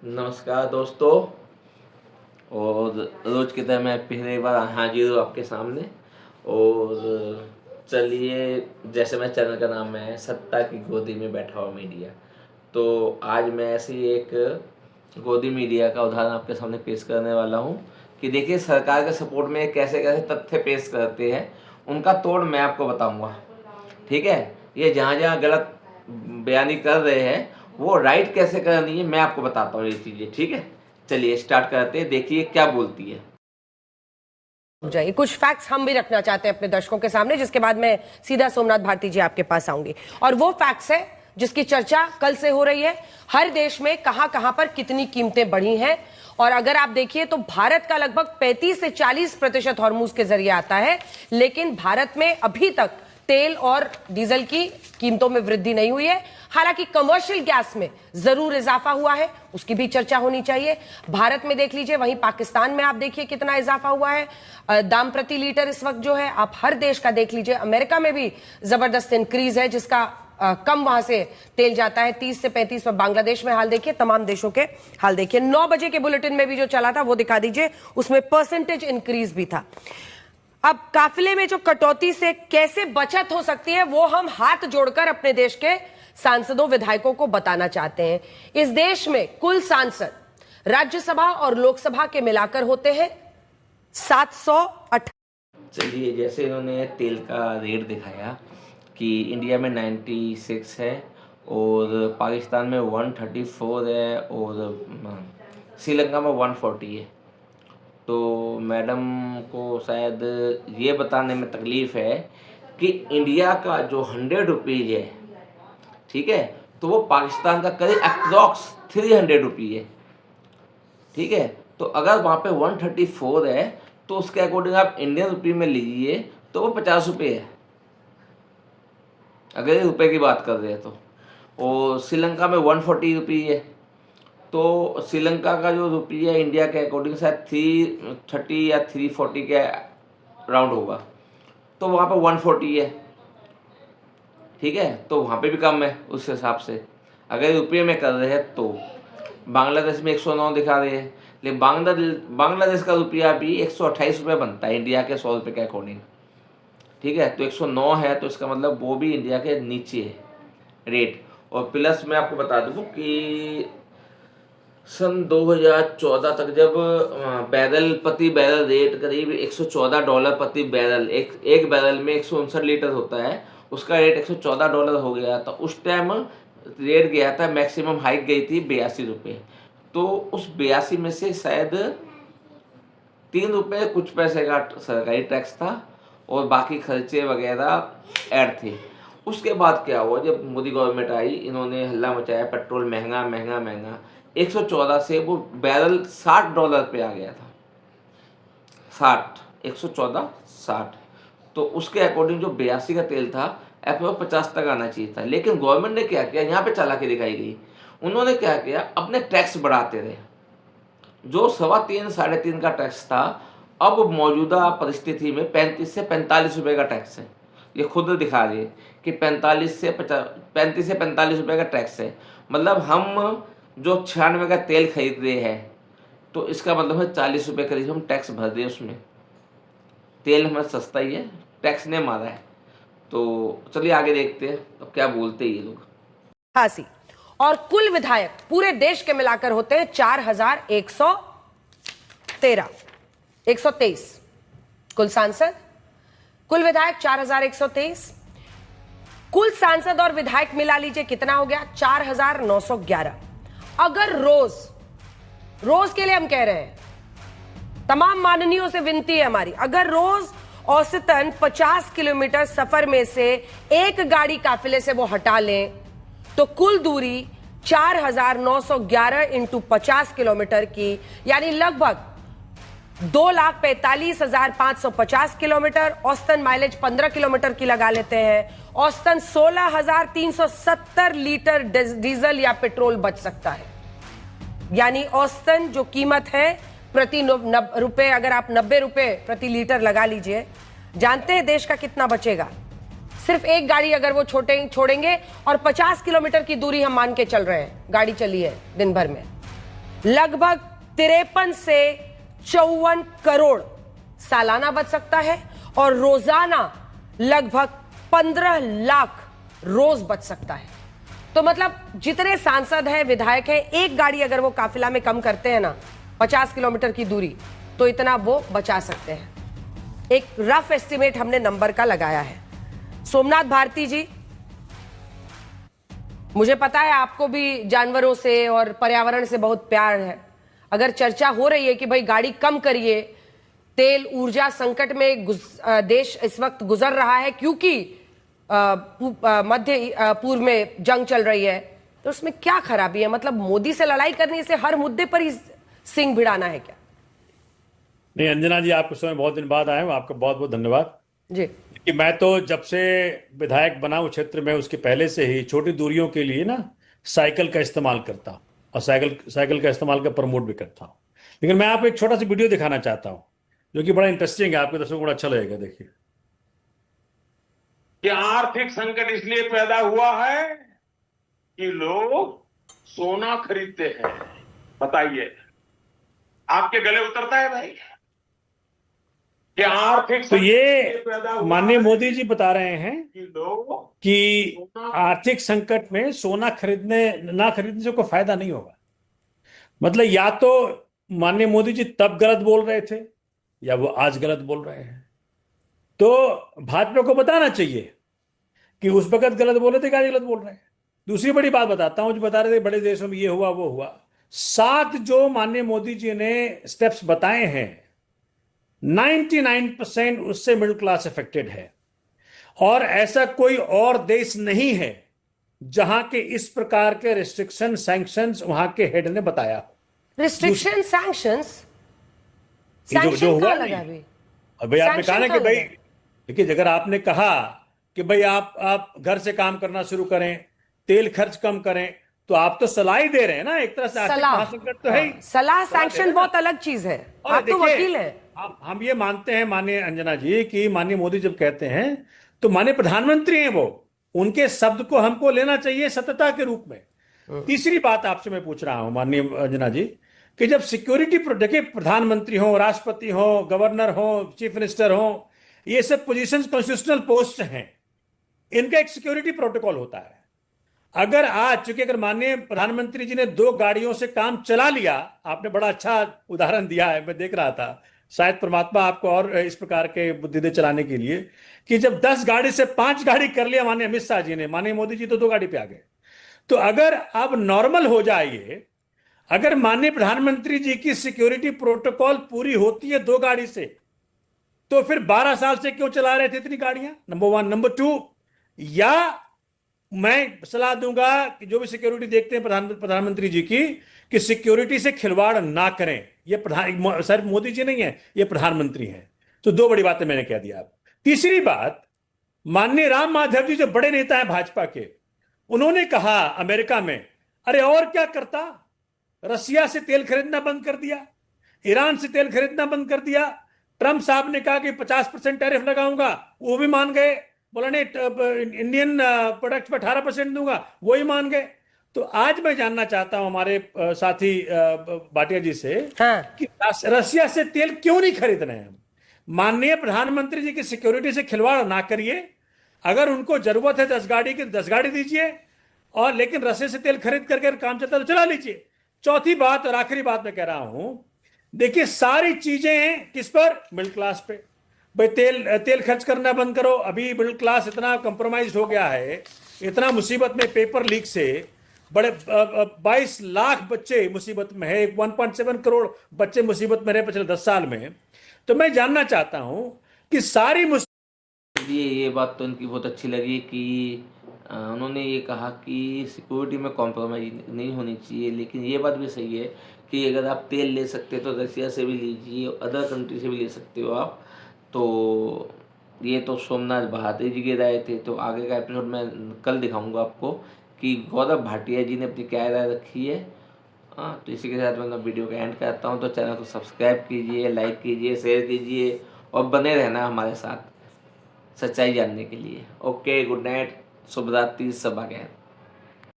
नमस्कार दोस्तों। और रोज की तरह मैं पहली बार हाजिर हूँ आपके सामने। और चलिए, जैसे मैं चैनल का नाम है सत्ता की गोदी में बैठा हुआ मीडिया, तो आज मैं ऐसी एक गोदी मीडिया का उदाहरण आपके सामने पेश करने वाला हूँ कि देखिए सरकार के सपोर्ट में कैसे कैसे तथ्य पेश करते हैं, उनका तोड़ मैं आपको बताऊँगा। ठीक है, ये जहाँ जहाँ गलत बयानी कर रहे हैं वो राइट कैसे करनी है मैं आपको बताता हूँ ये चीज़ें। ठीक है, चलिए स्टार्ट करते हैं, देखिए क्या बोलती है। जाइए, कुछ फैक्ट्स हम भी रखना चाहते हैं अपने दर्शकों के सामने, जिसके बाद मैं सीधा सोमनाथ भारती जी आपके पास आऊंगी। और वो फैक्ट्स है जिसकी चर्चा कल से हो रही है। हर देश में कहां कहां पर कितनी कीमतें बढ़ी हैं, और अगर आप देखिए तो भारत का लगभग 35 से 40% हॉर्मूज के जरिए आता है, लेकिन भारत में अभी तक तेल और डीजल की कीमतों में वृद्धि नहीं हुई है। हालांकि कमर्शियल गैस में जरूर इजाफा हुआ है, उसकी भी चर्चा होनी चाहिए। भारत में देख लीजिए, वहीं पाकिस्तान में आप देखिए कितना इजाफा हुआ है दाम प्रति लीटर इस वक्त जो है। आप हर देश का देख लीजिए, अमेरिका में भी जबरदस्त इंक्रीज है, जिसका कम वहां से तेल जाता है 30 से 35 पर। बांग्लादेश में हाल देखिए, तमाम देशों के हाल देखिए। 9 बजे के बुलेटिन में भी जो चला था वो दिखा दीजिए, उसमें परसेंटेज इंक्रीज भी था। अब काफिले में जो कटौती से कैसे बचत हो सकती है वो हम हाथ जोड़कर अपने देश के सांसदों विधायकों को बताना चाहते हैं। इस देश में कुल सांसद राज्यसभा और लोकसभा के मिलाकर होते हैं 708। चलिए, जैसे इन्होंने तेल का रेट दिखाया कि इंडिया में 96 है और पाकिस्तान में 134 है और श्रीलंका में 140 है, तो मैडम को शायद ये बताने में तकलीफ़ है कि इंडिया का जो 100 रुपीज़ है, ठीक है, तो वो पाकिस्तान का करीब अप्रॉक्स 300 रुपये है। ठीक है, तो अगर वहाँ पे 134 है तो उसके अकॉर्डिंग आप इंडियन रुपये में लीजिए तो वो 50 रुपये है, अगर ये रुपये की बात कर रहे हैं तो। और श्रीलंका में 140 रुपये है, तो श्रीलंका का जो रुपया है इंडिया के अकॉर्डिंग शायद 330 या 340 के राउंड होगा, तो वहाँ पे 140 है। ठीक है, तो वहाँ पे भी कम है उस हिसाब से अगर रुपये में कर रहे हैं तो। बांग्लादेश में 109 दिखा रहे हैं, लेकिन बांग्लादेश का रुपया भी 128 रुपये बनता है इंडिया के 100 रुपये के अकॉर्डिंग। ठीक है, तो 109 है, तो इसका मतलब वो भी इंडिया के नीचे है रेट। और प्लस मैं आपको बता दूँ कि सन 2014 तक जब प्रति बैरल रेट करीब $114 प्रति बैरल, एक बैरल में 159 लीटर होता है, उसका रेट $114 हो गया था। उस टाइम रेट गया था, मैक्सिमम हाइक गई थी 82 रुपये। तो उस 82 में से शायद 3 रुपये कुछ पैसे का सरकारी टैक्स था और बाकी खर्चे वगैरह ऐड थे। उसके बाद क्या हुआ, जब मोदी गवर्नमेंट आई, इन्होंने हल्ला मचाया, पेट्रोल महंगा महंगा महंगा, 114 से वो बैरल $60 पे आ गया था। 114 60, तो उसके अकॉर्डिंग जो 82 का तेल था अप्रोक्स 50 तक आना चाहिए था। लेकिन गवर्नमेंट ने क्या किया, यहाँ पे चालाकी दिखाई गई। उन्होंने क्या किया, अपने टैक्स बढ़ाते रहे। जो 3.25 साढ़े 3 का टैक्स था, अब मौजूदा परिस्थिति में 35 से 45 रुपये का टैक्स है। ये खुद दिखा रही है कि 35 से 45 रुपये का टैक्स है। मतलब हम जो 96 का तेल खरीद रहे हैं, तो इसका मतलब है 40 रुपये करीब हम टैक्स भर रहे हैं उसमें। तेल हमारा सस्ता ही है, टैक्स ने मारा है। तो चलिए आगे देखते हैं अब क्या बोलते हैं ये लोग। हासी और कुल विधायक पूरे देश के मिलाकर होते हैं 123 कुल सांसद, कुल विधायक 4123। कुल सांसद और विधायक मिला लीजिए कितना हो गया, 4911। अगर रोज के लिए हम कह रहे हैं, तमाम माननीयों से विनती है हमारी, अगर रोज औसतन 50 किलोमीटर सफर में से एक गाड़ी काफिले से वो हटा लें, तो कुल दूरी 4911 इंटू 50 किलोमीटर की, यानी लगभग 2,45,550 किलोमीटर। औसतन माइलेज 15 किलोमीटर की लगा लेते हैं, औसतन 16,370 लीटर डीजल या पेट्रोल बच सकता है। यानी औसतन जो कीमत है प्रति रुपए, अगर आप 90 रुपए प्रति लीटर लगा लीजिए, जानते हैं देश का कितना बचेगा। सिर्फ एक गाड़ी अगर वो छोड़ेंगे, और 50 किलोमीटर की दूरी हम मान के चल रहे हैं गाड़ी चली है दिन भर में, लगभग 53 से 54 करोड़ सालाना बच सकता है और रोजाना लगभग 15 लाख रोज बच सकता है। तो मतलब जितने सांसद हैं, विधायक हैं, एक गाड़ी अगर वो काफिला में कम करते हैं ना 50 किलोमीटर की दूरी, तो इतना वो बचा सकते हैं। एक रफ एस्टिमेट हमने नंबर का लगाया है। सोमनाथ भारती जी, मुझे पता है आपको भी जानवरों से और पर्यावरण से बहुत प्यार है। अगर चर्चा हो रही है कि भाई गाड़ी कम करिए, तेल ऊर्जा संकट में देश इस वक्त गुजर रहा है क्योंकि मध्य पूर्व में जंग चल रही है, तो उसमें क्या खराबी है? मतलब मोदी से लड़ाई करने से हर मुद्दे पर ही सिंह भिड़ाना है क्या? नहीं अंजना जी, आपके समय बहुत दिन बाद आए हूँ, आपका बहुत बहुत धन्यवाद जी। कि मैं तो जब से विधायक बना हूँ क्षेत्र में, उसके पहले से ही छोटी दूरियों के लिए ना साइकिल का इस्तेमाल करता हूँ और साइकिल का इस्तेमाल का प्रमोट भी करता हूँ। लेकिन मैं आपको एक छोटा सा वीडियो दिखाना चाहता हूँ जो कि बड़ा इंटरेस्टिंग है, आपके दर्शकों को बड़ा अच्छा लगेगा। देखिए कि आर्थिक संकट इसलिए पैदा हुआ है कि लोग सोना खरीदते हैं। बताइए, आपके गले उतरता है भाई कि आर्थिक तो संकट ये इसलिए पैदा हुआ माननीय है मोदी जी बता रहे हैं कि लोग कि आर्थिक संकट में सोना खरीदने से कोई फायदा नहीं होगा। मतलब या तो माननीय मोदी जी तब गलत बोल रहे थे या वो आज गलत बोल रहे हैं। तो भाजपा को बताना चाहिए कि उस वक्त गलत बोले थे, क्या गलत बोल रहे हैं। दूसरी बड़ी बात बताता हूं, जो बता रहे थे बड़े देशों में ये हुआ वो हुआ। 7 जो माननीय मोदी जी ने स्टेप्स बताए हैं, 99% उससे मिडिल क्लास अफेक्टेड है। और ऐसा कोई और देश नहीं है जहां के इस प्रकार के रिस्ट्रिक्शन सैंक्शंस वहां के हेड ने बताया हो। रिस्ट्रिक्शन सैंक्शंस ये जो सैंक्शन हुआ कहाँ नहीं, लगा भाई? और भाई आपने कहा Sanction ना कि कहाँ भाई, लगा? देखिए अगर आपने कहा कि भाई आप घर से काम करना शुरू करें, तेल खर्च कम करें, तो आप तो सलाह ही दे रहे हैं ना, एक तरह से आर्थिक सलाह, महासंकट तो है ही। हाँ, सलाह सलाह दे रहे सैंक्शन हैं ना। बहुत अलग चीज है। और आप तो देखिए, वकील हैं। हम ये मानते हैं माननीय अंजना जी कि माननीय मोदी जब कहते हैं तो माननीय प्रधानमंत्री हैं वो, उनके शब्द को हमको लेना चाहिए सत्यता के रूप में। तीसरी बात आपसे मैं पूछ रहा हूं माननीय अंजना जी कि जब सिक्योरिटी, देखिए प्रधानमंत्री हो, राष्ट्रपति हो, गवर्नर हो, चीफ मिनिस्टर हो, ये सब पोजीशंस कॉन्स्टिट्यूशनल पोस्ट हैं, इनका एक सिक्योरिटी प्रोटोकॉल होता है। अगर आज चूंकि अगर माननीय प्रधानमंत्री जी ने 2 गाड़ियों से काम चला लिया, आपने बड़ा अच्छा उदाहरण दिया है, मैं देख रहा था, शायद परमात्मा आपको और इस प्रकार के बुद्धि दे चलाने के लिए, कि जब 10 गाड़ी से 5 गाड़ी कर लिया माननीय अमित शाह जी ने, माननीय मोदी जी तो 2 गाड़ी पे आ गए। तो अगर अब नॉर्मल हो जाए, अगर माननीय प्रधानमंत्री जी की सिक्योरिटी प्रोटोकॉल पूरी होती है 2 गाड़ी से, तो फिर 12 साल से क्यों चला रहे थे इतनी गाड़ियां? नंबर 1। नंबर 2, या मैं सलाह दूंगा कि जो भी सिक्योरिटी देखते हैं प्रधानमंत्री जी की, कि सिक्योरिटी से खिलवाड़ ना करें। ये सर मोदी जी नहीं है, ये प्रधानमंत्री हैं। तो 2 बड़ी बातें मैंने कह दिया आप। तीसरी बात, माननीय राम माधव जी जो बड़े नेता हैं भाजपा के, उन्होंने कहा अमेरिका में, अरे और क्या करता, रसिया से तेल खरीदना बंद कर दिया, ईरान से तेल खरीदना बंद कर दिया। ट्रंप साहब ने कहा कि 50% टैरिफ लगाऊंगा, वो भी मान गए। बोला नहीं, इंडियन प्रोडक्ट पर 18% दूंगा, वो ही मान गए। तो आज मैं जानना चाहता हूं हमारे साथी भाटिया जी से, हाँ। कि रसिया से तेल क्यों नहीं खरीद रहे हैं। माननीय प्रधानमंत्री जी की सिक्योरिटी से खिलवाड़ ना करिए। अगर उनको जरूरत है 10 गाड़ी की, 10 गाड़ी दीजिए, और लेकिन रसिया से तेल खरीद करके काम चलता है तो चला लीजिए। चौथी बात और आखिरी बात मैं कह रहा हूं, देखिए सारी चीजें किस पर? मिडिल क्लास पे। भाई तेल खर्च करना बंद करो। अभी मिडिल क्लास इतना कंप्रोमाइज हो गया है, इतना मुसीबत में, पेपर लीक से बड़े 22 लाख बच्चे मुसीबत में है, 1.7 करोड़ बच्चे मुसीबत में रहे पिछले 10 साल में। तो मैं जानना चाहता हूं कि सारी ये बात तो इनकी बहुत अच्छी लगी कि उन्होंने ये कहा कि सिक्योरिटी में कॉम्प्रोमाइज नहीं होनी चाहिए। लेकिन ये बात भी सही है कि अगर आप तेल ले सकते हो तो रसिया से भी लीजिए, अदर कंट्री से भी ले सकते हो आप। तो ये तो सोमनाथ भारती जी की राय थे। तो आगे का एपिसोड मैं कल दिखाऊंगा आपको कि गौरव भाटिया जी ने अपनी क्या राय रखी है। हाँ, तो इसी के साथ मैं वीडियो का एंड करता हूँ। तो चैनल को सब्सक्राइब कीजिए, लाइक कीजिए, शेयर कीजिए और बने रहना हमारे साथ सच्चाई जानने के लिए। ओके, गुड नाइट, शुभ रात्रि, सब आ गए।